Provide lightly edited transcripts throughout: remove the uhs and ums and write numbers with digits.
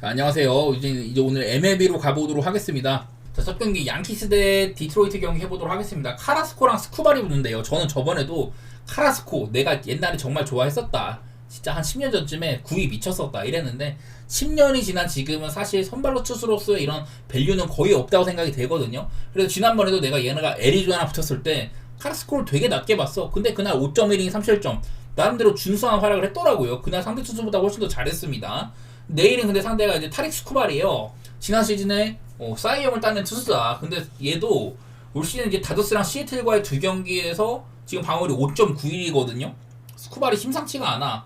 자, 안녕하세요. 이제 오늘 MLB로 가보도록 하겠습니다. 자, 첫 경기 양키스 대 디트로이트 경기 해보도록 하겠습니다. 카라스코랑 스쿠발이 붙는데요. 저는 저번에도 카라스코 내가 옛날에 정말 좋아했었다. 진짜 한 10년 전쯤에 구위 미쳤었다 이랬는데 10년이 지난 지금은 사실 선발로 투수로서의 이런 밸류는 거의 없다고 생각이 되거든요. 그래서 지난번에도 내가 얘네가 애리조나 붙었을 때 카라스코를 되게 낮게 봤어. 근데 그날 5.1이닝 3실점 나름대로 준수한 활약을 했더라고요. 그날 상대 투수보다 훨씬 더 잘했습니다. 내일은 근데 상대가 이제 타릭 스쿠발이에요. 지난 시즌에 사이영을 따낸 투수다. 근데 얘도 올 시즌 이제 다저스랑 시애틀과의 두 경기에서 지금 방어율이 5.91이거든요. 스쿠발이 심상치가 않아.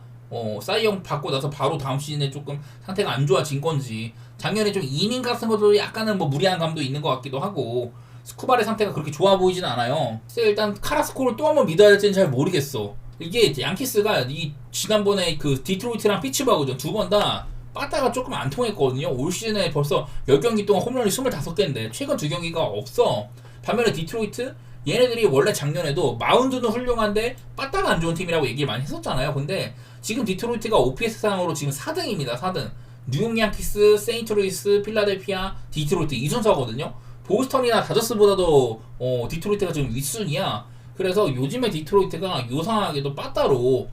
사이영 받고 나서 바로 다음 시즌에 조금 상태가 안 좋아진 건지 작년에 좀 이닝 같은 것도 약간은 뭐 무리한 감도 있는 것 같기도 하고 스쿠발의 상태가 그렇게 좋아 보이진 않아요. 그래서 일단 카라스코를 또 한번 믿어야 될지는 잘 모르겠어. 이게 양키스가 이 지난번에 그 디트로이트랑 피츠버그전 두 번 다 빠따가 조금 안 통했거든요. 올 시즌에 벌써 10경기 동안 홈런이 25개인데 최근 두 경기가 없어. 반면에 디트로이트 얘네들이 원래 작년에도 마운드는 훌륭한데 빠따가 안 좋은 팀이라고 얘기를 많이 했었잖아요. 근데 지금 디트로이트가 OPS 상으로 지금 4등입니다. 4등. 뉴욕 양키스, 세인트루이스, 필라델피아, 디트로이트 이 순서거든요. 보스턴이나 다저스보다도 디트로이트가 지금 윗순이야. 그래서 요즘에 디트로이트가 요상하게도 빠따로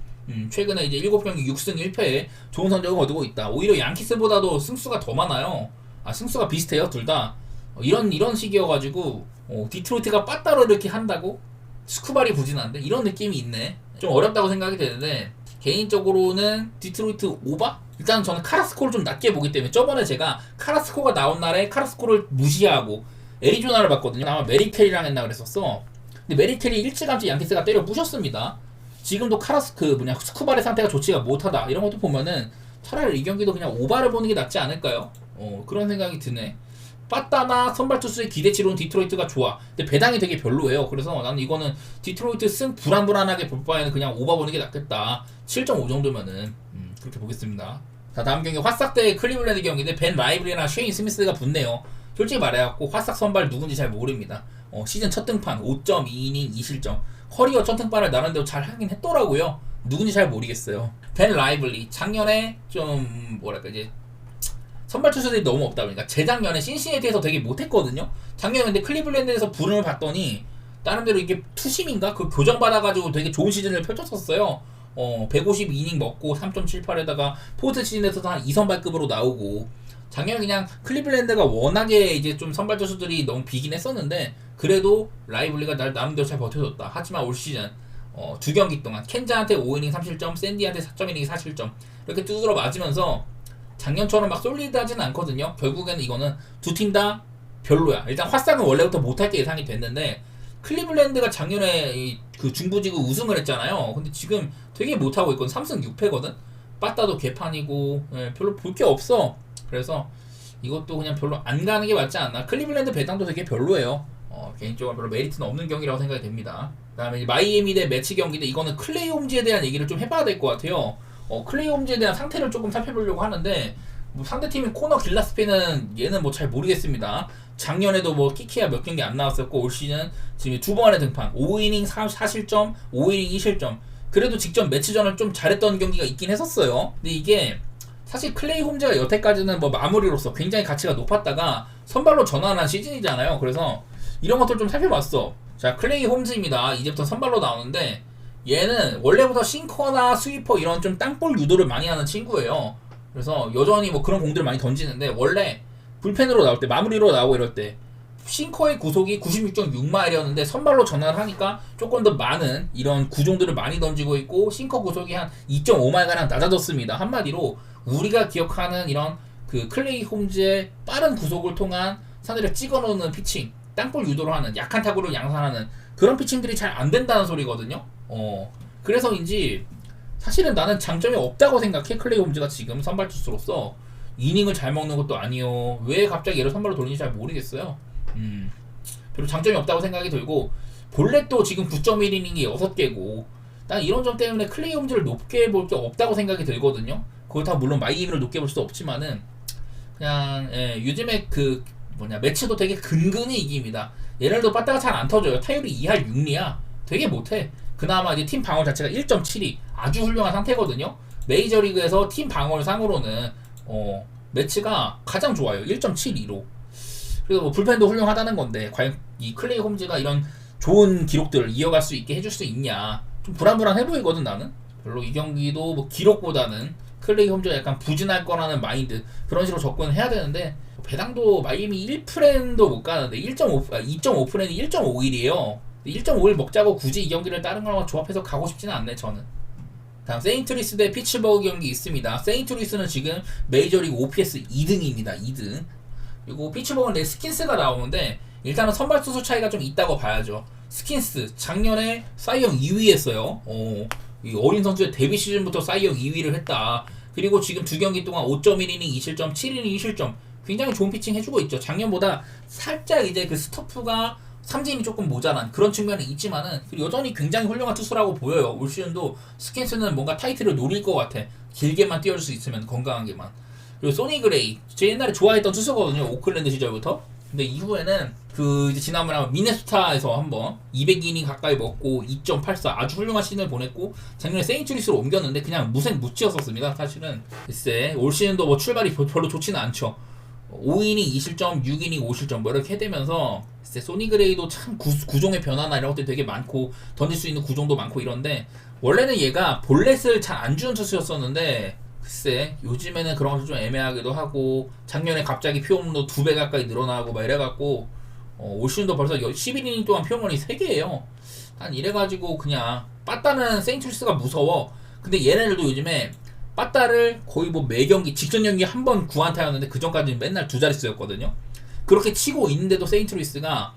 최근에 이제 7경기 6승 1패에 좋은 성적을 거두고 있다. 오히려 양키스보다도 승수가 더 많아요. 승수가 비슷해요, 둘 다. 이런 식이어가지고 디트로이트가 빠따로 이렇게 한다고 스쿠발이 부진한데 이런 느낌이 있네. 좀 어렵다고 생각이 되는데 개인적으로는 디트로이트 오바? 일단 저는 카라스코를 좀 낮게 보기 때문에 저번에 제가 카라스코가 나온 날에 카라스코를 무시하고 애리조나를 봤거든요. 아마 메리켈이랑 했나 그랬었어. 근데 메리켈이 일찌감치 양키스가 때려 부셨습니다. 지금도 스쿠발의 상태가 좋지가 못하다 이런 것도 보면은 차라리 이 경기도 그냥 오바를 보는 게 낫지 않을까요? 그런 생각이 드네. 빠따나 선발 투수의 기대치로는 디트로이트가 좋아. 근데 배당이 되게 별로예요. 그래서 나는 이거는 디트로이트 승 불안불안하게 볼 바에는 그냥 오바 보는 게 낫겠다. 7.5 정도면은 그렇게 보겠습니다. 자, 다음 경기 화싹 대 클리블랜드 경기인데 벤 라이블리나 쉐인 스미스가 붙네요. 솔직히 말해갖고 화싹 선발 누군지 잘 모릅니다. 시즌 첫 등판 5.2이닝 2실점 커리어 첫 등판을 나름대로 잘 하긴 했더라고요. 누군지 잘 모르겠어요. 벤 라이블리 작년에 좀 뭐랄까 이제 선발 투수들이 너무 없다 보니까 재작년에 신시내티에서 되게 못했거든요. 작년에 근데 클리블랜드에서 부름을 받더니 나름대로 이게 투심인가 그 교정 받아가지고 되게 좋은 시즌을 펼쳤었어요. 152이닝 먹고 3.78에다가 포스트 시즌에서도 한 2선발급으로 나오고 작년에 그냥 클리블랜드가 워낙에 이제 좀 선발 투수들이 너무 비긴 했었는데 그래도 라이블리가 날 나름대로 잘 버텨줬다. 하지만 올 시즌 두 경기 동안 켄자한테 5이닝 3실점, 샌디한테 4.1이닝 4실점 이렇게 두드러 맞으면서 작년처럼 막 솔리드하진 않거든요. 결국에는 이거는 두 팀 다 별로야. 일단 화싹은 원래부터 못할 게 예상이 됐는데 클리블랜드가 작년에 그 중부지구 우승을 했잖아요. 근데 지금 되게 못하고 있거든. 3승 6패거든. 빠따도 개판이고 별로 볼 게 없어. 그래서 이것도 그냥 별로 안 가는 게 맞지 않나. 클리블랜드 배당도 되게 별로예요. 개인적으로 별로 메리트는 없는 경기라고 생각이 됩니다. 그 다음에 마이애미 대 매치 경기인데 이거는 클레이 홈즈에 대한 얘기를 좀 해봐야 될 것 같아요. 클레이 홈즈에 대한 상태를 조금 살펴보려고 하는데 뭐 상대팀인 코너 길라스페는 얘는 뭐 잘 모르겠습니다. 작년에도 뭐 키키야 몇 경기 안 나왔었고 올 시즌 지금 두 번의 등판 5이닝 4실점 5이닝 2실점 그래도 직접 매치전을 좀 잘했던 경기가 있긴 했었어요. 근데 이게 사실 클레이 홈즈가 여태까지는 뭐 마무리로서 굉장히 가치가 높았다가 선발로 전환한 시즌이잖아요. 그래서 이런 것들 좀 살펴봤어. 자, 클레이 홈즈입니다. 이제부터 선발로 나오는데 얘는 원래부터 싱커나 스위퍼 이런 좀 땅볼 유도를 많이 하는 친구예요. 그래서 여전히 뭐 그런 공들을 많이 던지는데 원래 불펜으로 나올 때 마무리로 나오고 이럴 때 싱커의 구속이 96.6마일이었는데 선발로 전환을 하니까 조금 더 많은 이런 구종들을 많이 던지고 있고 싱커 구속이 한 2.5마일가량 낮아졌습니다. 한마디로 우리가 기억하는 이런 그 클레이 홈즈의 빠른 구속을 통한 상대를 찍어놓는 피칭 땅볼 유도를 하는 약한 타구를 양산하는 그런 피칭들이 잘 안 된다는 소리거든요. 그래서인지 사실은 나는 장점이 없다고 생각해. 클레이 홈즈가 지금 선발 투수로서 이닝을 잘 먹는 것도 아니요. 왜 갑자기 얘를 선발로 돌리는지 잘 모르겠어요. 별로 장점이 없다고 생각이 들고 볼넷도 지금 9.1이닝이 6개고 난 이런 점 때문에 클레이 홈즈를 높게 볼 게 없다고 생각이 들거든요. 그렇다고 물론 마이애미를 높게 볼 수도 없지만은 그냥 요즘에 매치도 되게 근근히 이깁니다. 얘를 도 빠따가 잘 안 터져요. 타율이 2할 6리야. 되게 못해. 그나마 이제 팀 방어 자체가 1.72 아주 훌륭한 상태거든요. 메이저리그에서 팀 방어를 상으로는 매치가 가장 좋아요. 1.72로. 그리고 뭐 불펜도 훌륭하다는 건데 과연 이 클레이 홈즈가 이런 좋은 기록들을 이어갈 수 있게 해줄 수 있냐, 좀 불안불안해 보이거든 나는. 별로 이 경기도 뭐 기록보다는 클레이 홈즈가 약간 부진할 거라는 마인드, 그런 식으로 접근을 해야 되는데 배당도 마이애미 1프렌도 못 가는데 2.5프렌이 1.51이에요 1.51 먹자고 굳이 이 경기를 다른 거랑 조합해서 가고 싶지는 않네 저는. 다음 세인트루이스 대 피츠버그 경기 있습니다. 세인트루이스는 지금 메이저리그 OPS 2등입니다 2등. 그리고 피츠버그는 내 스킨스가 나오는데 일단은 선발 투수 차이가 좀 있다고 봐야죠. 스킨스 작년에 사이영 2위 했어요. 이 어린 선수의 데뷔 시즌부터 사이영 2위를 했다. 그리고 지금 두 경기 동안 5.1이닝 2실점 7이닝 2실점 굉장히 좋은 피칭 해주고 있죠. 작년보다 살짝 이제 그 스토프가 삼진이 조금 모자란 그런 측면이 있지만은 여전히 굉장히 훌륭한 투수라고 보여요. 올 시즌도 스킨스는 뭔가 타이틀을 노릴 것 같아. 길게만 뛰어줄 수 있으면, 건강하게만. 그리고 소니 그레이, 제 옛날에 좋아했던 투수거든요. 오클랜드 시절부터. 근데 이후에는 그 이제 지난번에 미네소타에서 한번 200이닝 가까이 먹고 2.84 아주 훌륭한 시즌을 보냈고 작년에 세인트루이스로 옮겼는데 그냥 무치였었습니다. 사실은 글쎄 올 시즌도 뭐 출발이 별로 좋지는 않죠. 5이닝 2실점, 6이닝 5실점 뭐 이렇게 되면서 글쎄 소니 그레이도 참 구종의 변화나 이런 것들이 되게 많고 던질 수 있는 구종도 많고 이런데 원래는 얘가 볼넷을 잘 안 주는 투수였었는데 글쎄 요즘에는 그런 것도 좀 애매하기도 하고 작년에 갑자기 피홈런도 2배 가까이 늘어나고 막 이래갖고 올 시즌도 벌써 11이닝 동안 피홈런이 3개예요. 난 이래가지고 그냥 빠따는 세인트루이스가 무서워. 근데 얘네들도 요즘에 빠따를 거의 뭐 매경기 직전 경기 한 번 9안타였는데 그 전까지는 맨날 두 자릿수였거든요. 그렇게 치고 있는데도 세인트루이스가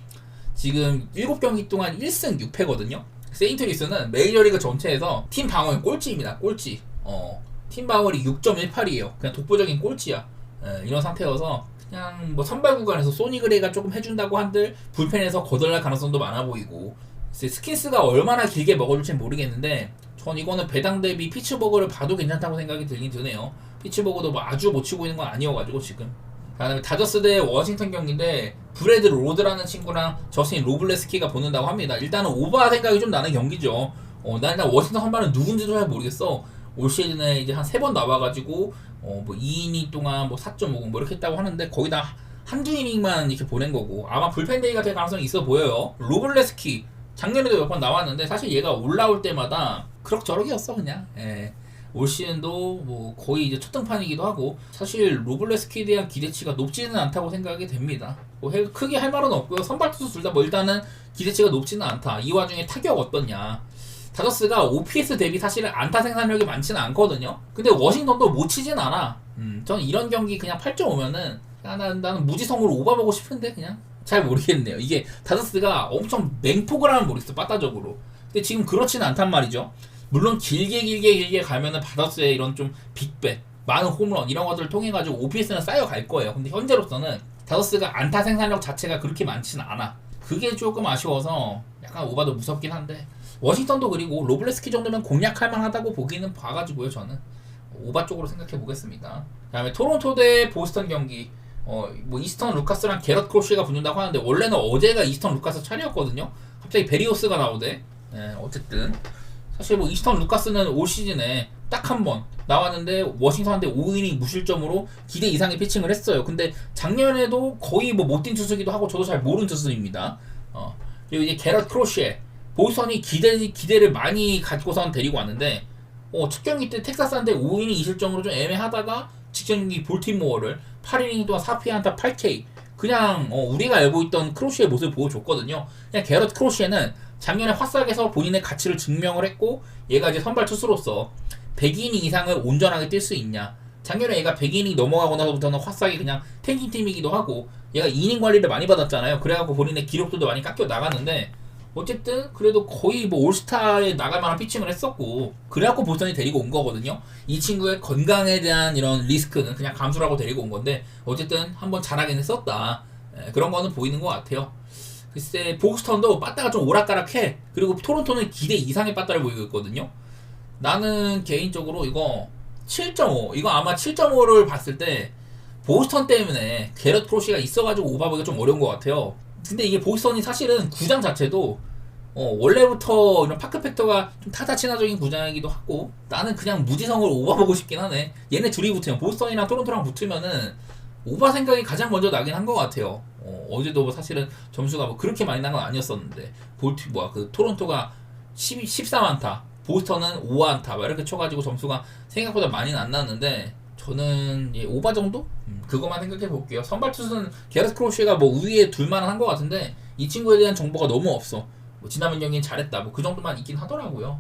지금 7경기 동안 1승 6패거든요. 세인트루이스는 메이저리그 전체에서 팀 방어의 꼴찌입니다. 꼴찌. 팀 방어율이 6.18이에요. 그냥 독보적인 꼴찌야. 이런 상태여서 그냥 뭐 선발 구간에서 소니 그레이가 조금 해준다고 한들 불펜에서 거덜날 가능성도 많아 보이고 스킨스가 얼마나 길게 먹어줄지는 모르겠는데 전 이거는 배당 대비 피츠버그를 봐도 괜찮다고 생각이 들긴 드네요. 피츠버그도 뭐 아주 못 치고 있는 건 아니어가지고 지금. 그다음에 다저스 대 워싱턴 경기인데 브래드 로드라는 친구랑 저스틴 로블레스키가 붙는다고 합니다. 일단은 오바 생각이 좀 나는 경기죠. 난 일단 워싱턴 선발은 누군지도 잘 모르겠어. 올 시즌에 이제 한 3번 나와가지고 뭐 2이닝 동안 뭐 4.50 뭐 이렇게 했다고 하는데 거의 다 한두 이닝만 이렇게 보낸 거고 아마 불펜 데이가 될 가능성이 있어 보여요. 로블레스키 작년에도 몇 번 나왔는데 사실 얘가 올라올 때마다 그럭저럭이었어 그냥. 올 시즌도 뭐 거의 이제 첫 등판이기도 하고 사실 로블레스키에 대한 기대치가 높지는 않다고 생각이 됩니다. 뭐 크게 할 말은 없고요. 선발 투수 둘 다 뭐 일단은 기대치가 높지는 않다. 이 와중에 타격 어떻냐. 다저스가 OPS 대비 사실은 안타 생산력이 많지는 않거든요. 근데 워싱턴도 못 치진 않아. 전 이런 경기 그냥 8.5면은 나는 무지성으로 오바보고 싶은데 그냥 잘 모르겠네요. 이게 다저스가 엄청 맹폭을 하면 모르겠어 빠따적으로. 근데 지금 그렇지는 않단 말이죠. 물론 길게 가면은 다저스의 이런 좀 빅배, 많은 홈런 이런 것들을 통해 가지고 OPS는 쌓여갈 거예요. 근데 현재로서는 다저스가 안타 생산력 자체가 그렇게 많지는 않아. 그게 조금 아쉬워서 약간 오바도 무섭긴 한데 워싱턴도 그리고 로블레스키 정도면 공략할 만하다고 보기는 봐가지고요. 저는 오바 쪽으로 생각해 보겠습니다. 그 다음에 토론토 대 보스턴 경기 뭐 이스턴 루카스랑 게럿 크로시가 붙는다고 하는데 원래는 어제가 이스턴 루카스 차례였거든요. 갑자기 베리오스가 나오대. 어쨌든 사실 뭐 이스턴 루카스는 올 시즌에 딱 한 번 나왔는데 워싱턴한테 5이닝 무실점으로 기대 이상의 피칭을 했어요. 근데 작년에도 거의 뭐 못 뛴 투수기도 하고 저도 잘 모르는 투수입니다. 그리고 이제 게럿 크로시에 보스턴이 기대를 많이 갖고선 데리고 왔는데 첫 경기 때 텍사스한테 5이닝 2실점으로 좀 애매하다가 직전 경기 볼티모어를 8이닝 동안 4피안타 8K 그냥 우리가 알고 있던 크로시의 모습을 보여줬거든요. 그냥 게럿 크로시에는 작년에 화싹에서 본인의 가치를 증명을 했고 얘가 이제 선발 투수로서 100이닝 이상을 온전하게 뛸 수 있냐. 작년에 얘가 100이닝 넘어가고 나서부터는 화싹이 그냥 탱킹 팀이기도 하고 얘가 이닝 관리를 많이 받았잖아요. 그래갖고 본인의 기록들도 많이 깎여 나갔는데 어쨌든 그래도 거의 뭐 올스타에 나갈 만한 피칭을 했었고 그래갖고 보스턴이 데리고 온 거거든요. 이 친구의 건강에 대한 이런 리스크는 그냥 감수를 하고 데리고 온 건데 어쨌든 한번 잘하긴 했었다. 그런 거는 보이는 것 같아요. 글쎄 보스턴도 빠따가 좀 오락가락해. 그리고 토론토는 기대 이상의 빠따를 보이고 있거든요. 나는 개인적으로 이거 7.5 이거 아마 7.5를 봤을 때 보스턴 때문에 게럿 크로시가 있어가지고 오바보기가 좀 어려운 것 같아요. 근데 이게 보스턴이 사실은 구장 자체도 원래부터 이런 파크 팩터가 좀 타자 친화적인 구장이기도 하고 나는 그냥 무지성을 오버보고 싶긴 하네. 얘네 둘이 붙으면 보스턴이랑 토론토랑 붙으면은 오바 생각이 가장 먼저 나긴 한 것 같아요. 어제도 뭐 사실은 점수가 뭐 그렇게 많이 난 건 아니었었는데 그 토론토가 14안타 보스턴은 5안타 이렇게 쳐가지고 점수가 생각보다 많이는 안 났는데 저는 오바 정도? 그것만 생각해 볼게요. 선발 투수는 게러스 크로시가 뭐 우위에 둘만은 한 것 같은데 이 친구에 대한 정보가 너무 없어. 뭐 지난번 경기는 잘했다 뭐 그 정도만 있긴 하더라고요.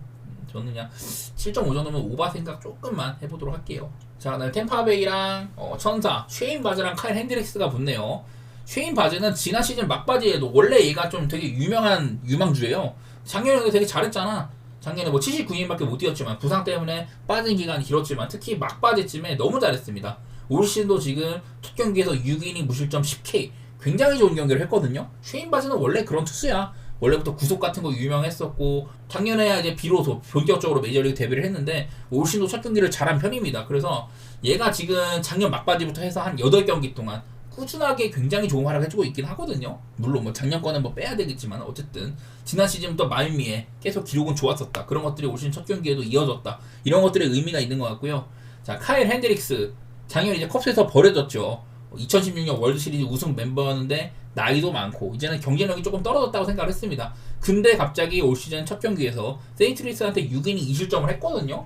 저는 그냥 7.5 정도면 오바 생각 조금만 해보도록 할게요. 자, 그다음에 템파베이랑 천사 쉐인 바즈랑 카일 핸드릭스가 붙네요. 쉐인 바즈는 지난 시즌 막바지에도 원래 얘가 좀 되게 유명한 유망주예요. 작년에도 되게 잘했잖아. 작년에 뭐 79이닝밖에 못 뛰었지만 부상 때문에 빠진 기간이 길었지만 특히 막바지쯤에 너무 잘했습니다. 올 시즌도 지금 첫 경기에서 6이닝 무실점 10K 굉장히 좋은 경기를 했거든요. 쉐인 바즈는 원래 그런 투수야. 원래부터 구속 같은 거 유명했었고 작년에 이제 비로소 본격적으로 메이저리그 데뷔를 했는데 올 시즌도 첫 경기를 잘한 편입니다. 그래서 얘가 지금 작년 막바지부터 해서 한 8경기 동안 꾸준하게 굉장히 좋은 활약을 해주고 있긴 하거든요. 물론 뭐 작년 거는 뭐 빼야 되겠지만 어쨌든 지난 시즌부터 말미에 계속 기록은 좋았었다. 그런 것들이 올 시즌 첫 경기에도 이어졌다. 이런 것들의 의미가 있는 것 같고요. 자, 카일 핸드릭스 작년 이제 컵스에서 버려졌죠. 2016년 월드시리즈 우승 멤버였는데 나이도 많고 이제는 경쟁력이 조금 떨어졌다고 생각을 했습니다. 근데 갑자기 올 시즌 첫 경기에서 세인트루이스한테 6이닝 2실점을 했거든요.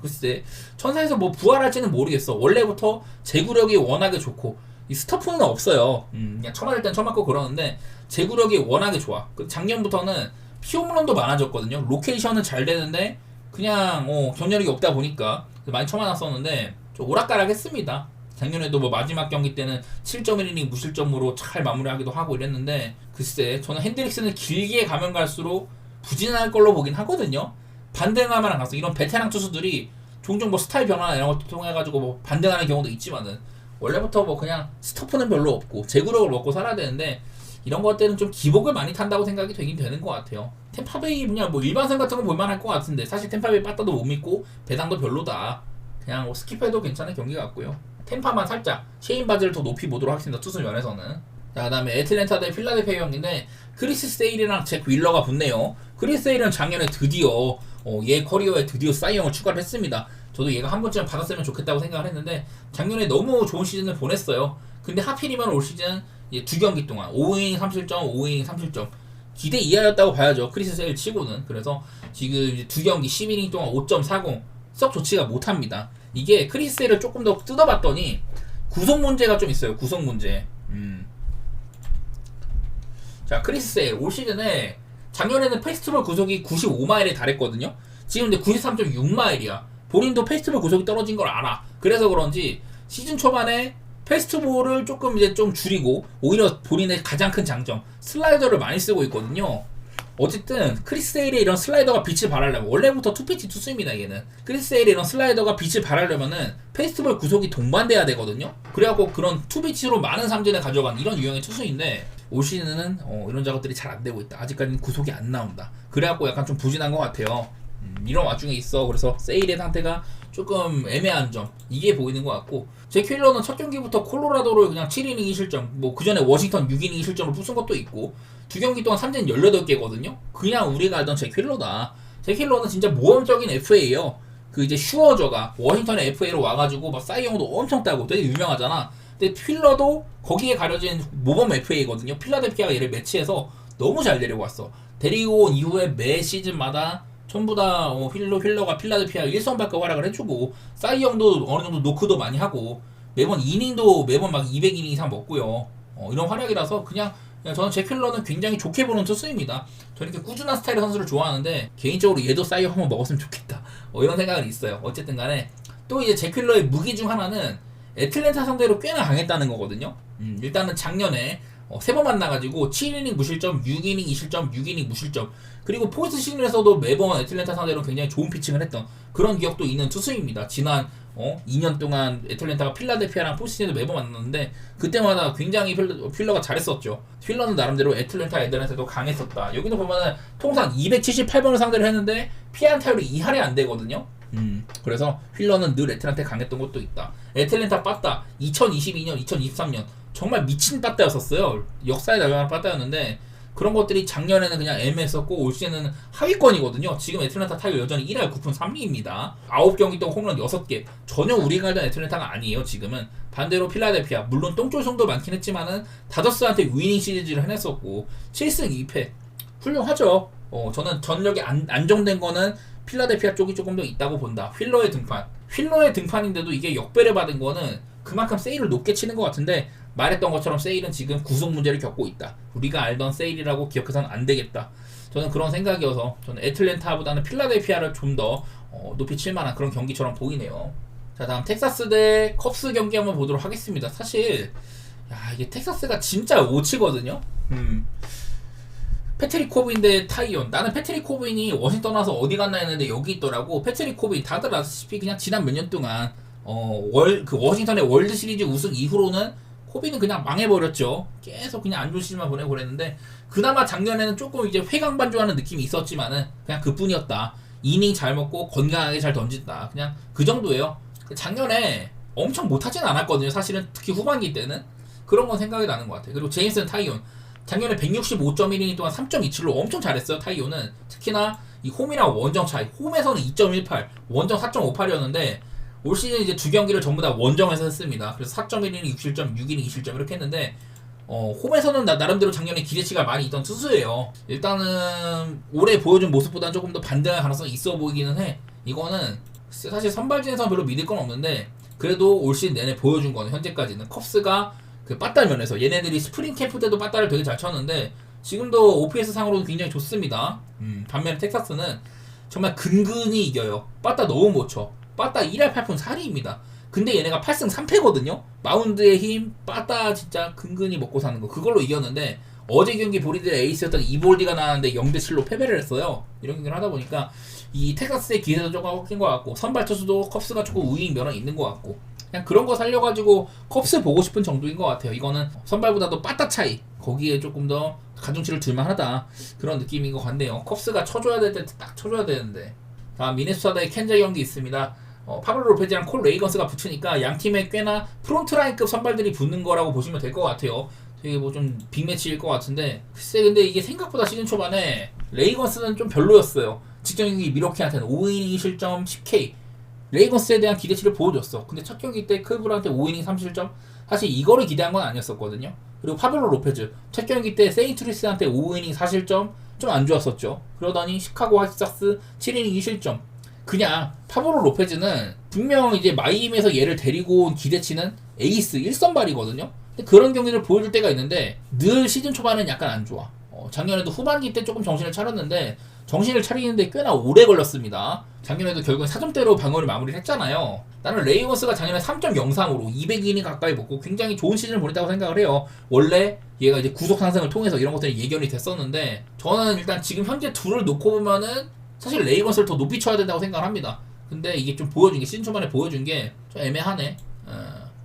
글쎄 천사에서 뭐 부활할지는 모르겠어. 원래부터 제구력이 워낙에 좋고 이 스토프는 없어요. 그냥 쳐맞을 땐 쳐맞고 그러는데 제구력이 워낙에 좋아. 작년부터는 피홈런도 많아졌거든요. 로케이션은 잘 되는데 그냥 경쟁력이 없다 보니까 많이 쳐맞았었는데 좀 오락가락했습니다. 작년에도 뭐 마지막 경기 때는 7.1이닝 무실점으로 잘 마무리하기도 하고 이랬는데 글쎄 저는 핸드릭스는 길게 가면 갈수록 부진할 걸로 보긴 하거든요. 반등하면 가서 이런 베테랑 투수들이 종종 뭐 스타일 변화나 이런 것도 통해가지고 뭐 반등하는 경우도 있지만은 원래부터 뭐 그냥 스토프는 별로 없고 제구력을 먹고 살아야 되는데 이런 것들은 좀 기복을 많이 탄다고 생각이 되긴 되는 것 같아요. 템파베이 그냥 뭐 일반선 같은 거 볼만할 것 같은데 사실 템파베이 빠따도 못 믿고 배당도 별로다. 그냥 뭐 스킵해도 괜찮은 경기 같고요. 템파만 살짝 쉐인 바즈를 더 높이 보도록 하겠습니다. 투수 면에서는. 자, 그다음에 애틀랜타 대 필라델피아 경기인데 크리스 세일이랑 잭 윌러가 붙네요. 크리스 세일은 작년에 드디어 얘 커리어에 드디어 사이영을 추가를 했습니다. 저도 얘가 한 번쯤 받았으면 좋겠다고 생각을 했는데 작년에 너무 좋은 시즌을 보냈어요. 근데 하필이면 올 시즌 두 경기 동안 5이닝 3실점, 5이닝 3실점 기대 이하였다고 봐야죠. 크리스 세일 치고는. 그래서 지금 두 경기 12이닝 동안 5.40 썩 좋지가 못합니다. 이게 크리스 세일을 조금 더 뜯어봤더니 구속 문제가 좀 있어요. 구속 문제. 자, 크리스 세일 올 시즌에 작년에는 페스티벌 구속이 95마일에 달했거든요. 지금 근데 93.6마일이야. 본인도 페스티벌 구속이 떨어진 걸 알아. 그래서 그런지 시즌 초반에 페스티벌을 조금 이제 좀 줄이고 오히려 본인의 가장 큰 장점 슬라이더를 많이 쓰고 있거든요. 어쨌든 크리스 세일의 이런 슬라이더가 빛을 발하려면 원래부터 투피치 투수입니다. 얘는 크리스 세일의 이런 슬라이더가 빛을 발하려면은 페스티벌 구속이 동반돼야 되거든요. 그래갖고 그런 투피치로 많은 삼진을 가져간 이런 유형의 투수인데 올 시즌은 이런 작업들이 잘 안 되고 있다. 아직까지는 구속이 안 나온다. 그래갖고 약간 좀 부진한 것 같아요. 이런 와중에 있어. 그래서 세일의 상태가 조금 애매한 점 이게 보이는 것 같고 제 킬러는 첫 경기부터 콜로라도를 그냥 7이닝 2실점 뭐 그 전에 워싱턴 6이닝 2실점을 부순 것도 있고 두 경기 동안 삼진 18개거든요. 그냥 우리가 알던 제 킬러다. 제 킬러는 진짜 모험적인 FA예요. 그 이제 슈어저가 워싱턴의 FA로 와가지고 막 사이영도 엄청 따고 되게 유명하잖아. 근데 필러도 거기에 가려진 모범 FA거든요. 필라델피아가 얘를 매치해서 너무 잘 데리고 왔어. 데리고 온 이후에 매 시즌마다 전부 다 힐러가 필라델피아 1선발급 활약을 해주고 사이영도 어느 정도 노크도 많이 하고 매번 이닝도 매번 막 200이닝 이상 먹고요. 이런 활약이라서 그냥 저는 제 킬러는 굉장히 좋게 보는 투수입니다. 저는 이렇게 꾸준한 스타일의 선수를 좋아하는데 개인적으로 얘도 사이영 한번 먹었으면 좋겠다. 이런 생각은 있어요. 어쨌든 간에 또 이제 제 킬러의 무기 중 하나는 애틀랜타 상대로 꽤나 강했다는 거거든요. 일단은 작년에 3번 만나가지고 7이닝 무실점, 6이닝 2실점, 6이닝 무실점 그리고 포스트 시즌에서도 매번 애틀랜타 상대로 굉장히 좋은 피칭을 했던 그런 기억도 있는 투수입니다. 지난 2년 동안 애틀랜타가 필라델피아랑 포스트 시즌에도 매번 만났는데 그때마다 굉장히 필러가 잘했었죠. 필러는 나름대로 애틀랜타 애들한테도 강했었다. 여기도 보면은 통상 278번을 상대를 했는데 피안 타율이 2할이 안 되거든요. 그래서 휠러는 늘 애틀랜타에 강했던 것도 있다. 애틀랜타 빠따 2022년, 2023년 정말 미친 빠따였었어요. 역사에 나가는 빠따였는데 그런 것들이 작년에는 그냥 애매했었고 올 시즌은 하위권이거든요. 지금 애틀랜타 타이거 여전히 1할 9푼 3리입니다. 9경기 동안 홈런 6개. 전혀 우리가 알던 애틀랜타가 아니에요. 지금은 반대로 필라델피아 물론 똥쫄성도 많긴 했지만은 다저스한테 위닝 시리즈를 해냈었고 7승 2패 훌륭하죠. 저는 전력이 안정된 거는 필라델피아 쪽이 조금 더 있다고 본다. 휠러의 등판인데도 이게 역배를 받은 거는 그만큼 세일을 높게 치는 것 같은데 말했던 것처럼 세일은 지금 구속 문제를 겪고 있다. 우리가 알던 세일이라고 기억해서는 안 되겠다. 저는 그런 생각이어서 저는 애틀랜타보다는 필라델피아를 좀 더 높이 칠 만한 그런 경기처럼 보이네요. 자, 다음 텍사스 대 컵스 경기 한번 보도록 하겠습니다. 사실 이게 텍사스가 진짜 오치거든요. 패트릭 코빈 대 타이온. 나는 패트릭 코빈이 워싱턴 와서 어디 갔나 했는데 여기 있더라고. 패트릭 코빈 다들 아시다시피 그냥 지난 몇 년 동안 워싱턴의 월드 시리즈 우승 이후로는 코빈은 그냥 망해버렸죠. 계속 그냥 안 좋은 시즌만 보내고 그랬는데 그나마 작년에는 조금 이제 회강반조하는 느낌이 있었지만은 그냥 그뿐이었다. 이닝 잘 먹고 건강하게 잘 던진다. 그냥 그 정도예요. 작년에 엄청 못하진 않았거든요. 사실은 특히 후반기 때는 그런 건 생각이 나는 것 같아요. 그리고 제임슨 타이온 작년에 165.1이닝 동안 3.27로 엄청 잘했어요. 타이온은 특히나 이 홈이랑 원정 차이. 홈에서는 2.18, 원정 4.58이었는데 올 시즌 이제 두 경기를 전부 다 원정에서 했습니다. 그래서 4.1이닝 6실점, 6이닝 2실점 이렇게 했는데 홈에서는 나름대로 작년에 기대치가 많이 있던 투수예요. 일단은 올해 보여준 모습보다는 조금 더 반등할 가능성이 있어 보이기는 해. 이거는 사실 선발진에서는 별로 믿을 건 없는데 그래도 올 시즌 내내 보여준 거는 현재까지는 컵스가 그 빠따 면에서 얘네들이 스프링 캠프 때도 빠따를 되게 잘 쳤는데 지금도 OPS 상으로는 굉장히 좋습니다. 반면에 텍사스는 정말 근근히 이겨요. 빠따 너무 못 쳐. 빠따 1할 8푼 4리입니다. 근데 얘네가 8승 3패거든요. 마운드의 힘, 빠따 진짜 근근히 먹고 사는 거 그걸로 이겼는데 어제 경기 보리들의 에이스였던 이볼디가 나왔는데 0대7로 패배를 했어요. 이런 경기를 하다 보니까 이 텍사스의 기세도 조금 꺾인 것 같고 선발 투수도 컵스가 조금 우위인 면은 있는 것 같고 그냥 그런 거 살려가지고 컵스 보고 싶은 정도인 것 같아요. 이거는 선발보다도 빠따 차이 거기에 조금 더 가중치를 둘만하다 그런 느낌인 것 같네요. 컵스가 쳐줘야 될 때 딱 쳐줘야 되는데. 다음 미네소타 대 캔자 경기 있습니다. 파블로 로페즈랑 콜 레이건스가 붙으니까 양 팀에 꽤나 프론트라인급 선발들이 붙는 거라고 보시면 될 것 같아요. 되게 뭐 좀 빅매치일 것 같은데 글쎄 근데 이게 생각보다 시즌 초반에 레이건스는 좀 별로였어요. 직전 경기 미러키한테는 5이닝 2실점 10K 레이건스에 대한 기대치를 보여줬어. 근데 첫 경기 때 클브한테 5이닝 3실점 사실 이거를 기대한 건 아니었었거든요. 그리고 파블로 로페즈 첫 경기 때 세인트루이스한테 5이닝 4실점 좀 안 좋았었죠. 그러더니 시카고 화이트삭스 7이닝 2실점 그냥 파블로 로페즈는 분명 이제 마이애미에서 얘를 데리고 온 기대치는 에이스 1선발이거든요. 그런 경기를 보여줄 때가 있는데 늘 시즌 초반은 약간 안 좋아. 작년에도 후반기 때 조금 정신을 차렸는데 정신을 차리는데 꽤나 오래 걸렸습니다. 작년에도 결국은 4점대로 방어를 마무리를 했잖아요. 나는 레이건스가 작년에 3.03으로 200이닝 가까이 먹고 굉장히 좋은 시즌을 보냈다고 생각을 해요. 원래 얘가 이제 구속 상승을 통해서 이런 것들이 예견이 됐었는데 저는 일단 지금 현재 둘을 놓고 보면은 사실 레이건스를 더 높이 쳐야 된다고 생각을 합니다. 근데 이게 좀 보여준 게 시즌 초반에 보여준 게 좀 애매하네.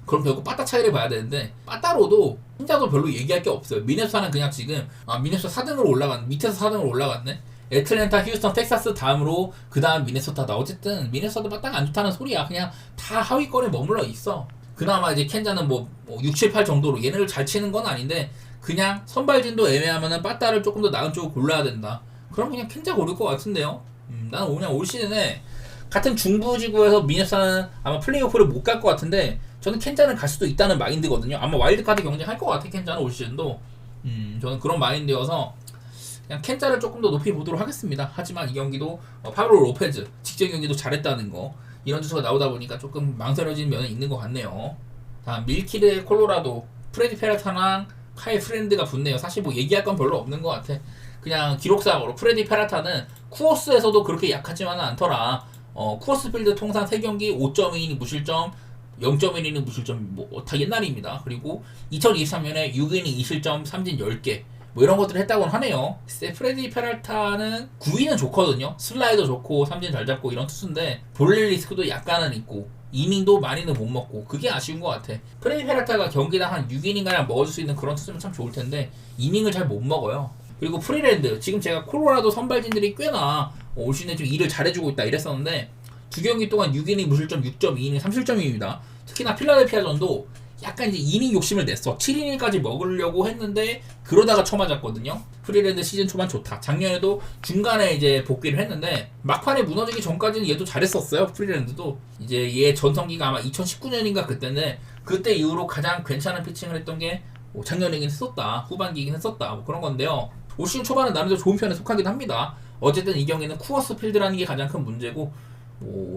그럼 결국 빠따 차이를 봐야 되는데 빠따로도 혼자도 별로 얘기할 게 없어요. 미네소타는 그냥 지금 미네소타 4등으로 올라갔네. 밑에서 4등으로 올라갔네. 애틀랜타, 휴스턴, 텍사스 다음으로 그 다음 미네소타다. 어쨌든 미네소타도 빠따가 안 좋다는 소리야. 그냥 다 하위권에 머물러 있어. 그나마 이제 캔자는 뭐 6, 7, 8 정도로 얘네를 잘 치는 건 아닌데 그냥 선발진도 애매하면은 빠따를 조금 더 나은 쪽을 골라야 된다. 그럼 그냥 캔자 고를 것 같은데요. 나는 그냥 올 시즌에 같은 중부지구에서 미네소타는 아마 플레이오프를 못 갈 것 같은데 저는 캔자는 갈 수도 있다는 마인드거든요. 아마 와일드카드 경쟁할 것 같아. 캔자는 올 시즌도 저는 그런 마인드여서 그냥 캔자를 조금 더 높이 보도록 하겠습니다. 하지만 이 경기도 파블로 로페즈 직전 경기도 잘했다는 거 이런 주소가 나오다 보니까 조금 망설여지는 면이 있는 것 같네요. 다음 밀키 대 콜로라도 프레디 페라타랑 카이 프렌드가 붙네요. 사실 뭐 얘기할 건 별로 없는 것 같아. 그냥 기록상으로 프레디 페라타는 쿠어스에서도 그렇게 약하지만은 않더라. 쿠어스 필드 통산 3경기 5.2이닝 무실점 0.1이닝 무실점 뭐 다 옛날입니다. 그리고 2023년에 6이닝 2실점 3진 10개 뭐 이런 것들을 했다고는 하네요. 프레디 페랄타는 9위는 좋거든요. 슬라이더 좋고 삼진 잘 잡고 이런 투수인데 볼릴 리스크도 약간은 있고 이닝도 많이는 못 먹고 그게 아쉬운 것 같아. 프레디 페랄타가 경기당 한 6이닝가량 먹어줄 수 있는 그런 투수면 참 좋을 텐데 이닝을 잘 못 먹어요. 그리고 프리랜드 지금 제가 콜로라도 선발진들이 꽤나 올 시즌에 좀 일을 잘해주고 있다 이랬었는데 두 경기 동안 6이닝 무실점 6.2이닝 3실점입니다. 특히나 필라델피아전도 약간 이제 이닝 욕심을 냈어. 7이닝까지 먹으려고 했는데 그러다가 쳐맞았거든요. 프리랜드 시즌 초반 좋다. 작년에도 중간에 이제 복귀를 했는데 막판에 무너지기 전까지는 얘도 잘했었어요. 프리랜드도 이제 얘 전성기가 아마 2019년인가 그때인데 그때 이후로 가장 괜찮은 피칭을 했던 게 작년이긴 했었다. 후반기이긴 했었다. 뭐 그런 건데요. 올 시즌 초반은 나름대로 좋은 편에 속하긴 합니다. 어쨌든 이 경기는 쿠어스 필드라는 게 가장 큰 문제고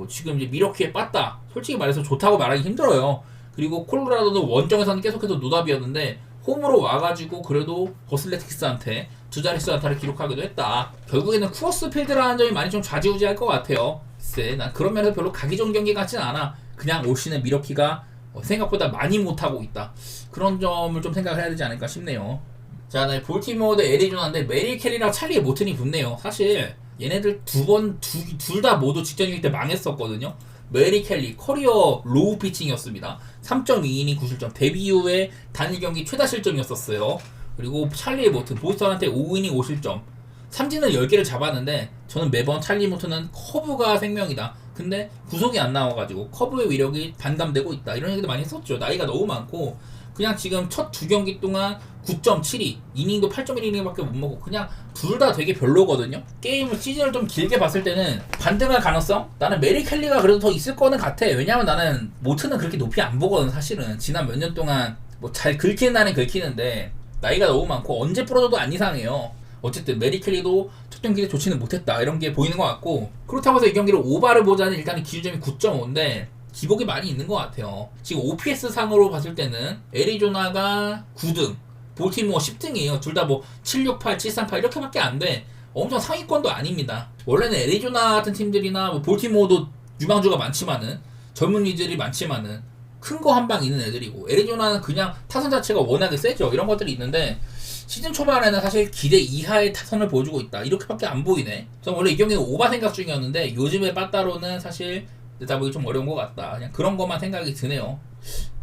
지금 이제 미러키에 빠따 솔직히 말해서 좋다고 말하기 힘들어요. 그리고 콜로라도는 원정에서는 계속해서 노답이었는데 홈으로 와가지고 그래도 버슬레틱스한테 두 자릿수 안타를 기록하기도 했다. 결국에는 쿠어스 필드라는 점이 많이 좀 좌지우지할 것 같아요. 글쎄 난 그런 면에서 별로 가기 좋은 경기 같진 않아. 그냥 올 시즌 미러키가 생각보다 많이 못하고 있다. 그런 점을 좀 생각을 해야 되지 않을까 싶네요. 자, 네, 볼티모어 대 애리조나인데 메리 켈리랑 찰리 모튼이 붙네요. 사실 얘네들 둘 다 모두 직전 경기 때 망했었거든요. 메리 켈리 커리어 로우 피칭이었습니다. 3.2이닝 9실점 데뷔 이후에 단일 경기 최다 실점이었었어요. 그리고 찰리 모튼 보스턴한테 5이닝 5실점 삼진을 10개를 잡았는데 저는 매번 찰리 모튼은 커브가 생명이다. 근데 구속이 안 나와가지고 커브의 위력이 반감되고 있다. 이런 얘기도 많이 했었죠. 나이가 너무 많고 그냥 지금 첫 두 경기 동안 9.72 이닝도 8.1이닝밖에 못 먹고 그냥 둘 다 되게 별로거든요. 게임을 시즌을 좀 길게 봤을 때는 반등할 가능성? 나는 메리 켈리가 그래도 더 있을 거는 같아. 왜냐면 나는 모트는 그렇게 높이 안 보거든. 사실은 지난 몇 년 동안 뭐 잘 긁히는 날은 긁히는데 나이가 너무 많고 언제 부러져도 안 이상해요. 어쨌든 메리 켈리도 첫 경기에 좋지는 못했다 이런 게 보이는 것 같고 그렇다고 해서 이 경기를 오바를 보자는 일단은 기준점이 9.5인데 기복이 많이 있는 것 같아요. 지금 OPS 상으로 봤을 때는 애리조나가 9등 볼티모어 10등이에요. 둘 다 뭐 768, 738 이렇게밖에 안 돼. 엄청 상위권도 아닙니다. 원래는 애리조나 같은 팀들이나 뭐 볼티모어도 유망주가 많지만은 젊은이들이 많지만은 큰 거 한 방 있는 애들이고 애리조나는 그냥 타선 자체가 워낙에 세죠. 이런 것들이 있는데 시즌 초반에는 사실 기대 이하의 타선을 보여주고 있다. 이렇게밖에 안 보이네. 저는 원래 이 경기는 오바 생각 중이었는데 요즘에 빠따로는 사실 내다 보기 좀 어려운 것 같다. 그냥 그런 것만 생각이 드네요.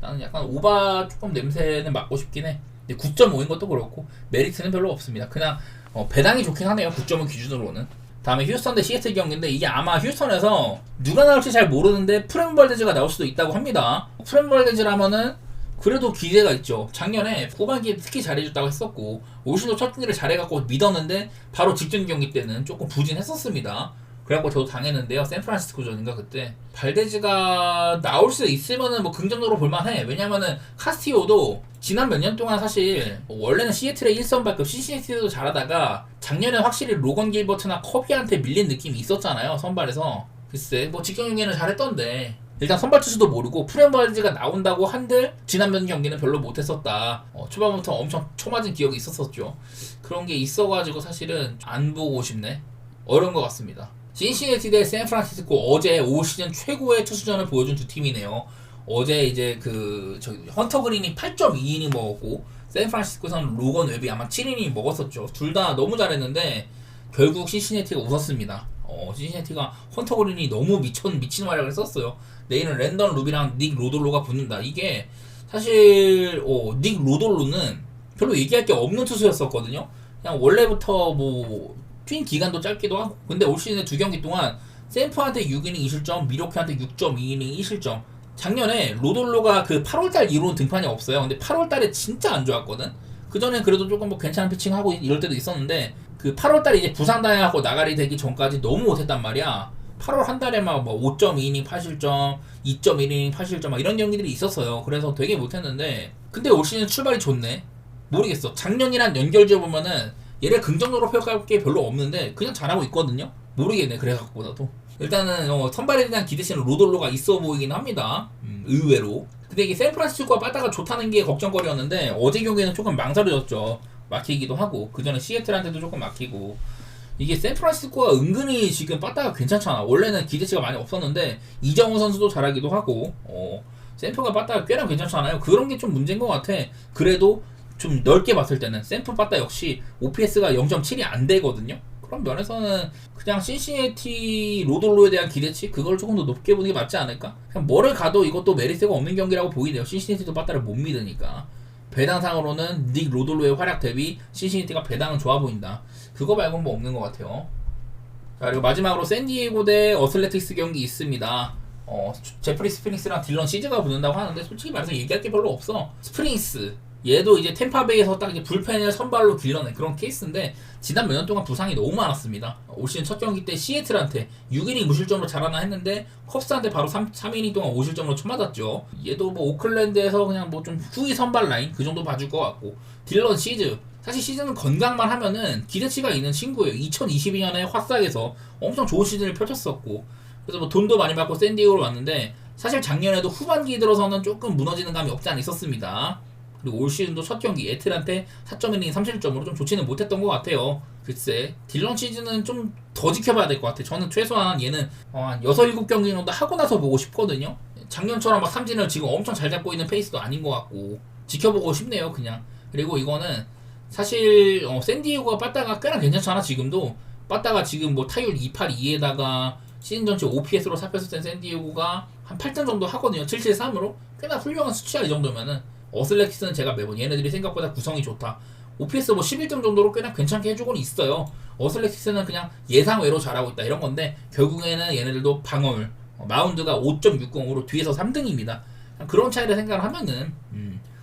나는 약간 오바 조금 냄새는 맡고 싶긴 해. 9.5인 것도 그렇고 메리트는 별로 없습니다. 그냥 배당이 좋긴 하네요. 9.5 기준으로는. 다음에 휴스턴 대 시애틀 경기인데 이게 아마 휴스턴에서 누가 나올지 잘 모르는데 프렘벌데즈가 나올 수도 있다고 합니다. 프렘벌데즈라면은 그래도 기대가 있죠. 작년에 후반기에 특히 잘해줬다고 했었고 올 시즌 첫 경기를 잘해갖고 믿었는데 바로 직전 경기 때는 조금 부진했었습니다. 그래갖고 저도 당했는데요. 샌프란시스코전인가 그때 발데즈가 나올 수 있으면은 뭐 긍정적으로 볼만해. 왜냐면은 카스티오도 지난 몇 년 동안 사실 원래는 시애틀의 1선발급 CCS도 잘하다가 작년에 확실히 로건 길버트나 커비한테 밀린 느낌이 있었잖아요. 선발에서. 글쎄 뭐 직전 경기는 잘했던데 일단 선발 투수도 모르고 프렘버즈가 나온다고 한들 지난 몇 경기는 별로 못했었다. 초반부터 엄청 초맞은 기억이 있었었죠. 그런 게 있어가지고 사실은 안 보고 싶네. 어려운 것 같습니다. 신시내티 대 샌프란시스코 어제 올 시즌 최고의 투수전을 보여준 두 팀이네요. 어제 이제 헌터 그린이 8.2이닝 먹었고 샌프란시스코에서는 로건 웹이 아마 7이닝 먹었었죠. 둘 다 너무 잘했는데 결국 신시내티가 웃었습니다. 신시내티가 헌터 그린이 너무 미친 활약을 했었어요. 내일은 랜던 루비랑 닉 로돌로가 붙는다. 이게 사실 닉 로돌로는 별로 얘기할 게 없는 투수였었거든요. 그냥 원래부터 뛴 기간도 짧기도 하고 근데 올 시즌에 두 경기 동안 샌프한테 6이닝 2실점 미러키한테 6.2이닝 2실점 작년에 로돌로가 그 8월달 이후로는 등판이 없어요. 근데 8월달에 진짜 안 좋았거든. 그전엔 그래도 조금 뭐 괜찮은 피칭하고 이럴 때도 있었는데 그 8월달에 이제 부상당하고 나가리 되기 전까지 너무 못했단 말이야. 8월 한 달에 막 5.2이닝 8실점 2.1이닝 8실점 막 이런 경기들이 있었어요. 그래서 되게 못했는데 근데 올 시즌 출발이 좋네. 모르겠어. 작년이랑 연결 지어보면은 얘를 긍정적으로 평가할 게 별로 없는데 그냥 잘하고 있거든요. 모르겠네. 그래갖고나도 일단은 선발에 대한 기대치는 로돌로가 있어 보이긴 합니다. 의외로. 근데 이게 샌프란시스코가 빠따가 좋다는 게 걱정거리였는데 어제 경기에는 조금 망설여졌죠. 막히기도 하고 그 전에 시애틀한테도 조금 막히고 이게 샌프란시스코가 은근히 지금 빠따가 괜찮잖아. 원래는 기대치가 많이 없었는데 이정우 선수도 잘하기도 하고 샌프가 빠따가 꽤나 괜찮잖아요. 그런 게 좀 문제인 것 같아. 그래도 좀 넓게 봤을 때는 샌프 빠따 역시 OPS가 0.7이 안 되거든요. 그런 면에서는 그냥 신시내티 로돌로에 대한 기대치 그걸 조금 더 높게 보는 게 맞지 않을까? 그냥 뭐를 가도 이것도 메리트가 없는 경기라고 보이네요. 신시내티도 빠따를 못 믿으니까. 배당상으로는 닉 로돌로의 활약 대비 신시내티가 배당은 좋아 보인다. 그거 말고는 뭐 없는 것 같아요. 자, 그리고 마지막으로 샌디에고 대 어슬레틱스 경기 있습니다. 제프리 스프링스랑 딜런 시즈가 붙는다고 하는데 솔직히 말해서 얘기할 게 별로 없어. 스프링스 얘도 이제 템파베이에서 딱 이제 불펜을 선발로 길러낸 그런 케이스인데 지난 몇 년 동안 부상이 너무 많았습니다. 올 시즌 첫 경기 때 시애틀한테 6이닝 무실점으로 잘하나 했는데 컵스한테 바로 3이닝 동안 5실점으로 쳐맞았죠. 얘도 뭐 오클랜드에서 그냥 뭐 좀 후위 선발 라인 그 정도 봐줄 것 같고 딜런 시즈 사실 시즌은 건강만 하면은 기대치가 있는 친구예요. 2022년에 화싹에서 엄청 좋은 시즌을 펼쳤었고 그래서 뭐 돈도 많이 받고 샌디에고로 왔는데 사실 작년에도 후반기 들어서는 조금 무너지는 감이 없지 않아 있었습니다. 그리고 올 시즌도 첫 경기 애틀한테 4.1이닝 3실점으로 좀 좋지는 못했던 것 같아요. 글쎄 딜런 시즌은 좀 더 지켜봐야 될 것 같아요. 저는 최소한 얘는 한 6, 7경기 정도 하고 나서 보고 싶거든요. 작년처럼 막 삼진을 지금 엄청 잘 잡고 있는 페이스도 아닌 것 같고 지켜보고 싶네요 그냥. 그리고 이거는 사실 샌디에고가 빠따가 꽤나 괜찮잖아 지금도. 빠따가 지금 뭐 타율 282에다가 시즌 전체 OPS로 잡혔을 땐 샌디에고가 한 8점 정도 하거든요. 773으로 꽤나 훌륭한 수치야 이 정도면은. 어슬렉티스는 제가 매번 얘네들이 생각보다 구성이 좋다. OPS 뭐 11점 정도로 꽤나 괜찮게 해주고는 있어요. 어슬렉티스는 그냥 예상외로 잘하고 있다 이런 건데 결국에는 얘네들도 방어율 마운드가 5.60으로 뒤에서 3등입니다. 그런 차이를 생각을 하면은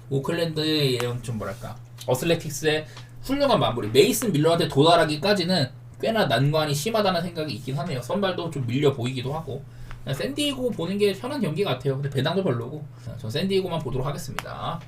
오클랜드의 좀 뭐랄까 어슬렉틱스의 훌륭한 마무리 메이슨 밀러한테 도달하기까지는 꽤나 난관이 심하다는 생각이 있긴 하네요. 선발도 좀 밀려 보이기도 하고 샌디에고 보는 게 편한 경기 같아요. 근데 배당도 별로고 전 샌디에고만 보도록 하겠습니다.